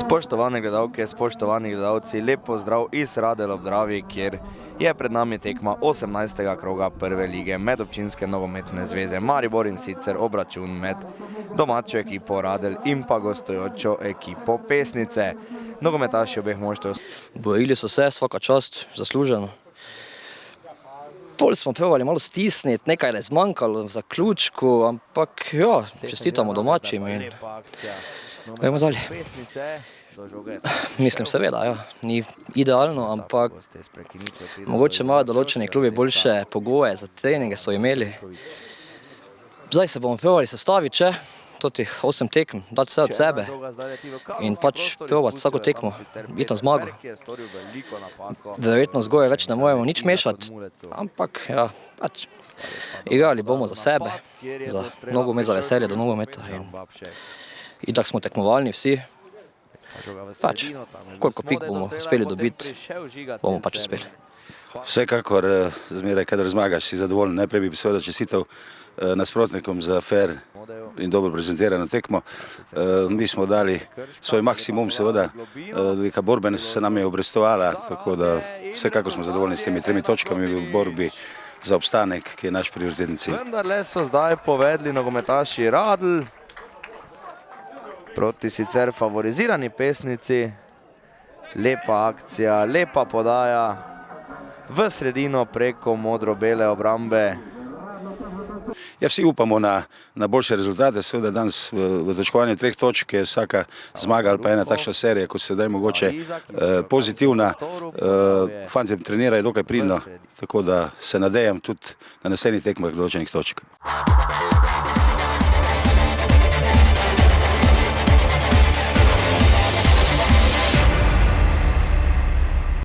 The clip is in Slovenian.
Spoštovane gledalke, spoštovani gledalci, lep pozdrav iz Radelj ob Dravi, kjer je pred nami tekma 18. kroga prve lige medobčinske nogometne zveze Maribor, in sicer obračun med domačo ekipo Radelj in pa gostujočo ekipo Pesnice. Nogometaši obeh moštev. Borili so se, svaka čast, zasluženo. Pol smo probali malo stisniti, nekaj je zmanjkalo v zaključku, ampak ja, čestitamo domačim in gremo dalje. Mislim seveda, ja, ni idealno, ampak mogoče imajo določeni klubi boljše pogoje za treninge so imeli. Zdaj se bomo probali sestaviti še, totih 8 tekm, dati vse od sebe in pač probati vsako tekmo, iti na zmago. Verjetno zgoraj več ne moremo nič mešati, ampak ja, pač igrali bomo za sebe, za nogomet, za veselje do nogometa in tako smo tekmovalni vsi. Pač, koliko pik bomo uspeli dobiti, bomo pač uspeli. Vsekakor, zmeraj, kadar zmagaš, si zadovoljen. Najprej bi seveda čestitev nasprotnikom za fair in dobro prezentirano tekmo. Mi smo dali svoj maksimum, seveda, velika borbenost se nam je obrestovala, tako da vsekakor smo zadovoljni s temi 3 točkami v borbi za obstanek, ki je naš prioritetni cilj. Vendarle so zdaj povedli nogometaši Radelj proti sicer favorizirani Pesnici. Lepa akcija, lepa podaja v sredino preko modro-bele obrambe. Ja, vsi upamo na boljše rezultate, seveda danes v točkovanju 3 točk je vsaka zmaga ali pa ena takšna serija, kot sedaj mogoče pozitivna. Fantje trenirajo dokaj pridno, tako da se nadejam tudi na naslednjih tekmah določenih točk.